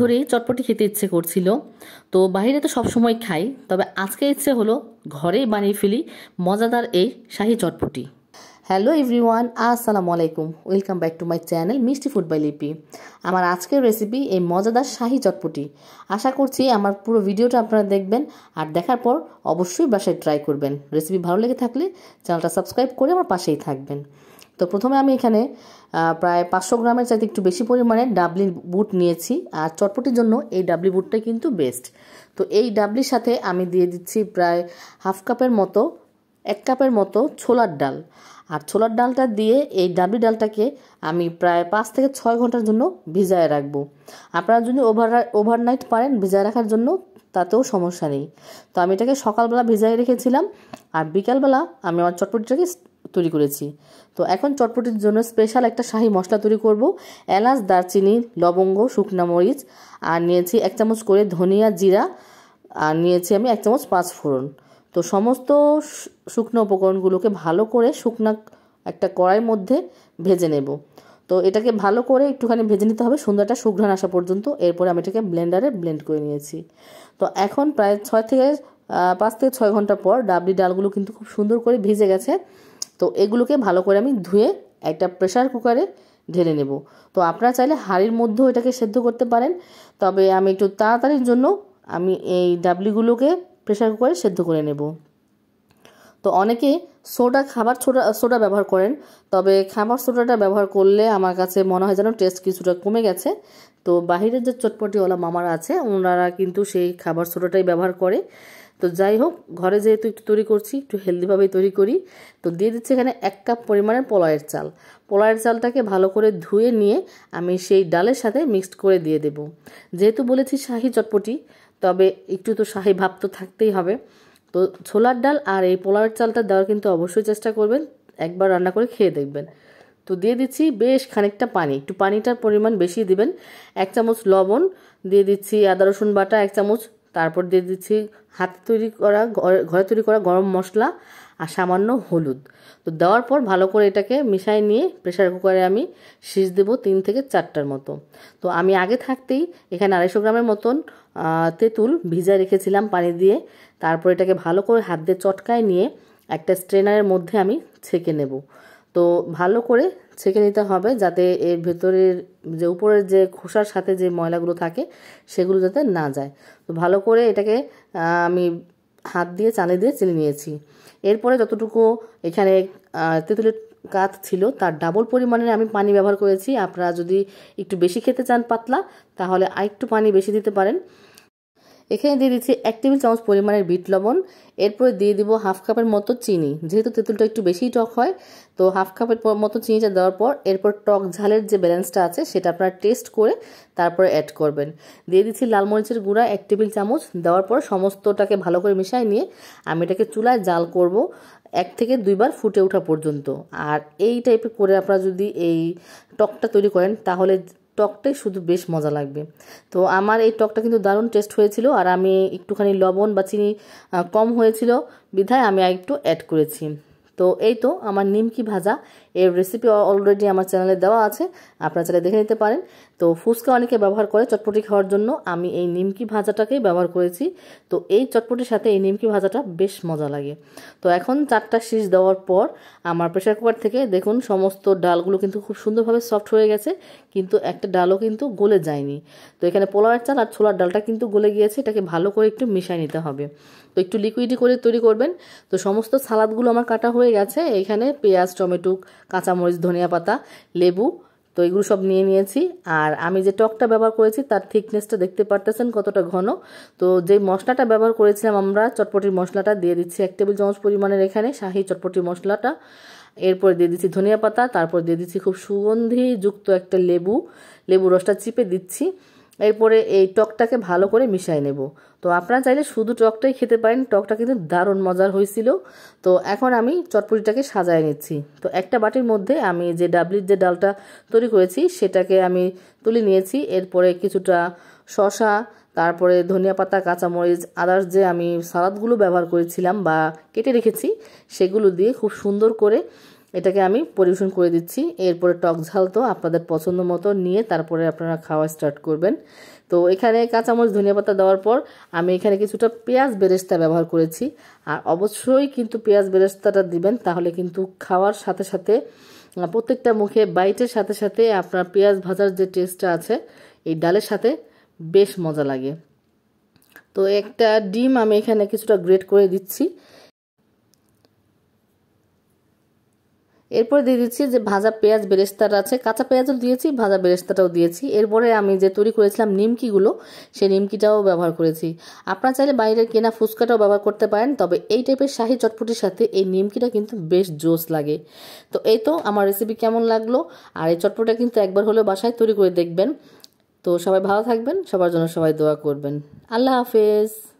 ধরেই চটপটি খেতে ইচ্ছে করছিল। তো বাইরে তো সবসময় খাই, তবে আজকে ইচ্ছে হলো ঘরেই বানিয়ে ফেলি মজাদার এই শাহি চটপটি। হ্যালো এভরিওয়ান, আসসালামু আলাইকুম, welcome back to my channel মিষ্টি ফুড বাই লিপি। আমার আজকের রেসিপি এই মজাদার শাহি চটপটি। আশা করছি আমার পুরো ভিডিওটা আপনারা দেখবেন, আর দেখার পর অবশ্যই বাসায় ট্রাই করবেন। রেসিপি ভালো লেগে থাকলে চ্যানেলটা সাবস্ক্রাইব করে আমার পাশেই থাকবেন। তো প্রথমে আমি এখানে প্রায় 500 গ্রামের চাইতে একটু বেশি পরিমাণে ডাবলি বুট নিয়েছি, আর চটপটির জন্য এই ডাবলি বুটটাই কিন্তু বেস্ট। তো এই ডাবলির সাথে আমি দিয়ে দিচ্ছি প্রায় হাফ কাপের মতো 1 কাপের মতো ছোলার ডাল। আর ছোলার ডালটা দিয়ে এই ডাবলি ডালটাকে আমি প্রায় 5 থেকে 6 ঘন্টার জন্য ভিজায় রাখবো। আপনারা যদি ওভারনাইট পারেন ভিজায় রাখার জন্য, তাতেও সমস্যা নেই। তো আমি এটাকে সকালবেলা ভিজায় রেখেছিলাম, আর বিকালবেলা আমি আমার চটপটিটাকে তৈরি করেছি। তো এখন চটপটির জন্য স্পেশাল একটা শাহি মশলা তৈরি করব। এলাচ, দারচিনি, লবঙ্গ, শুকনা মরিচ, আর নিয়েছি 1 চামচ করে ধনিয়া জিরা, আর নিয়েছি আমি 1 চামচ 5 ফোড়ন। তো সমস্ত শুকনো উপকরণগুলোকে ভালো করে শুকনা একটা কড়াইয়ের মধ্যে ভেজে নেব। তো এটাকে ভালো করে একটুখানি ভেজে নিতে হবে সুন্দর একটা সুঘ্রাণ আসা পর্যন্ত। এরপরে আমি এটাকে ব্লেন্ডারে ব্লেন্ড করে নিয়েছি। তো এখন প্রায় 5 থেকে 6 ঘন্টা পর ডাবলি ডালগুলো কিন্তু খুব সুন্দর করে ভিজে গেছে। তো এগুলোকে ভালো করে আমি ধুয়ে একটা প্রেসার কুকারে ঢেলে নেব। তো আপনারা চাইলে হাঁড়ির মধ্যেও এটাকে সেদ্ধ করতে পারেন, তবে আমি একটু তাড়াতাড়ির জন্য আমি এই ডাবলিগুলোকে প্রেসার কুকারে সেদ্ধ করে নেব। তো অনেকে খাবার সোডা ব্যবহার করেন, তবে খাবার সোডাটা ব্যবহার করলে আমার কাছে মনে হয় যেন টেস্ট কিছুটা কমে গেছে। তো বাহিরের যে চটপটিওয়ালা মামারা আছে ওনারা কিন্তু সেই খাবার সোডাটাই ব্যবহার করে। তো যাই হোক, ঘরে যেহেতু একটু তৈরি করছি, একটু হেলদিভাবেই তৈরি করি। তো দিয়ে দিচ্ছি এখানে 1 কাপ পরিমাণের পোলাওয়ের চাল। পোলাওয়ের চালটাকে ভালো করে ধুয়ে নিয়ে আমি সেই ডালের সাথে মিক্সড করে দিয়ে দেব। যেহেতু বলেছি শাহি চটপটি, তবে একটু তো শাহি ভাব তো থাকতেই হবে। তো ছোলার ডাল আর এই পোলাওয়ের চালটা দেওয়ার কিন্তু অবশ্যই চেষ্টা করবেন, একবার রান্না করে খেয়ে দেখবেন। তো দিয়ে দিচ্ছি বেশ খানিকটা পানি, একটু পানিটার পরিমাণ বেশি দিবেন। 1 চামচ লবণ দিয়ে দিচ্ছি, আদা রসুন বাটা 1 চামচ, তারপর দিয়ে দিচ্ছি ঘরে তৈরি করা গরম মশলা আর সামান্য হলুদ। তো দেওয়ার পর ভালো করে এটাকে মিশিয়ে নিয়ে প্রেসার কুকারে আমি সিজ দেবো 3 থেকে 4টার মতো। তো আমি আগে থাকতেই এখানে 250 গ্রামের মতন তেঁতুল ভিজায় রেখেছিলাম পানি দিয়ে। তারপর এটাকে ভালো করে হাত দিয়ে চটকায় নিয়ে একটা স্ট্রেনারের মধ্যে আমি ছেঁকে নেব। তো ভালো করে ছেঁকে নিতে হবে, যাতে এর ভেতরের যে উপরের যে খোসার সাথে যে ময়লাগুলো থাকে সেগুলো যাতে না যায়। তো ভালো করে এটাকে আমি হাত দিয়ে চালে দিয়ে চেলে নিয়েছি। এরপরে যতটুকু এখানে তেঁতুলের কাঠ ছিল তার ডাবল পরিমাণের আমি পানি ব্যবহার করেছি। আপনারা যদি একটু বেশি খেতে চান পাতলা, তাহলে আরেকটু পানি বেশি দিতে পারেন। এখানে দিয়ে দিচ্ছি 1 টেবিল চামচ পরিমাণের বিট লবণ। এরপরে দিয়ে দিব হাফ কাপের মতো চিনি, যেহেতু তেঁতুলটা একটু বেশিই টক হয়। তো হাফ কাপের মতো চিনিটা দেওয়ার পর এরপর টক ঝালের যে ব্যালেন্সটা আছে সেটা আপনারা টেস্ট করে তারপরে অ্যাড করবেন। দিয়ে দিচ্ছি লাল মরিচের গুঁড়া 1 টেবিল চামচ। দেওয়ার পর সমস্তটাকে ভালো করে মিশিয়ে নিয়ে আমি এটাকে চুলায় জাল করব 1 থেকে 2 বার ফুটে ওঠা পর্যন্ত। আর এই টাইপের করে আপনারা যদি এই টকটা তৈরি করেন তাহলে টকটাই শুধু বেশ মজা লাগবে। তো আমার এই টকটা কিন্তু দারুণ টেস্ট হয়েছিল, আর আমি একটুখানি লবণ বা চিনি কম হয়েছিল বিধায় আমি একটু অ্যাড করেছি। তো এই তো আমার নিমকি ভাজা এর রেসিপি অলরেডি আমার চ্যানেলে দেওয়া আছে, আপনারা চাইলে দেখে নিতে পারেন। তো ফুচকা অনেকে ব্যবহার করে চটপটি খাওয়ার জন্য, আমি এই নিমকি ভাজাটাকেই ব্যবহার করেছি। তো এই চটপটির সাথে এই নিমকি ভাজাটা বেশ মজা লাগে। তো এখন 4টা সিজ দেওয়ার পর আমার প্রেসার কুকার থেকে দেখুন সমস্ত ডালগুলো কিন্তু খুব সুন্দরভাবে সফট হয়ে গেছে, কিন্তু একটা ডালও কিন্তু গলে যায়নি। তো এখানে পোলাওয়ের চাল আর ছোলার ডালটা কিন্তু গলে গিয়েছে, এটাকে ভালো করে একটু মিশিয়ে নিতে হবে। তো একটু লিকুইডি করে তৈরি করবেন। তো সমস্ত সালাদগুলো আমার কাটা হয়ে গেছে। এখানে পেঁয়াজ, টমেটো, কাঁচামরিচ, ধনিয়া পাতা, লেবু, তো এগুলো সব নিয়ে নিয়েছি। আর আমি যে টকটা ব্যবহার করেছি তার থিকনেসটা দেখতে পারতেছেন কতটা ঘন। তো যে মশলাটা ব্যবহার করেছিলাম আমরা চটপটির মশলাটা দিয়ে দিচ্ছি 1 টেবিল চামচ পরিমাণের এখানে শাহি চটপটির মশলাটা। এরপর দিয়ে দিচ্ছি ধনিয়া পাতা, তারপর দিয়ে দিচ্ছি খুব সুগন্ধিযুক্ত একটা লেবু রসটা চিপে দিচ্ছি। এরপরে এই টকটাকে ভালো করে মিশিয়ে নেব। তো আপনারা চাইলে শুধু টকটাই খেতে পারেন, টকটা কিন্তু দারুণ মজার হয়েছিল। তো এখন আমি চটপটিটাকে সাজায় নিচ্ছি। তো একটা বাটির মধ্যে আমি যে ডাবলির যে ডালটা তৈরি করেছি সেটাকে আমি তুলে নিয়েছি। এরপরে কিছুটা শসা, তারপরে ধনিয়া পাতা, কাঁচামরিচ, আদার্স যে আমি সালাদগুলো ব্যবহার করেছিলাম বা কেটে রেখেছি সেগুলো দিয়ে খুব সুন্দর করে এটাকে আমি পরিবেশন করে দিচ্ছি। এরপরে টক ঝাল তো আপনাদের পছন্দ মতো নিয়ে তারপরে আপনারা খাওয়া স্টার্ট করবেন। তো এখানে কাঁচামরিচ ধনিয়া পাতা দেওয়ার পর আমি এখানে কিছুটা পেঁয়াজ বেরেস্তা ব্যবহার করেছি। আর অবশ্যই কিন্তু পেঁয়াজ বেরেস্তাটা দিবেন, তাহলে কিন্তু খাওয়ার সাথে সাথে প্রত্যেকটা মুখে বাইটের সাথে সাথে আপনার পেঁয়াজ ভাজার যে টেস্টটা আছে এই ডালের সাথে বেশ মজা লাগে। তো একটা ডিম আমি এখানে কিছুটা গ্রেট করে দিচ্ছি। এরপরে দিয়ে দিচ্ছি যে ভাজা পেঁয়াজ বেরেস্তাটা আছে, কাঁচা পেঁয়াজও দিয়েছি, ভাজা বেরেস্তাটাও দিয়েছি। এরপরে আমি যে তৈরি করেছিলাম নিমকিগুলো, সেই নিমকিটাও ব্যবহার করেছি। আপনারা চাইলে বাইরের কেনা ফুচকাটাও ব্যবহার করতে পারেন, তবে এই টাইপের শাহি চটপটির সাথে এই নিমকিটা কিন্তু বেশ জোস লাগে। তো এই তো আমার রেসিপি কেমন লাগলো, আর এই চটপটিটা কিন্তু একবার হলেও বাসায় তৈরি করে দেখবেন। তো সবাই ভালো থাকবেন, সবার জন্য সবাই দোয়া করবেন। আল্লাহ হাফেজ।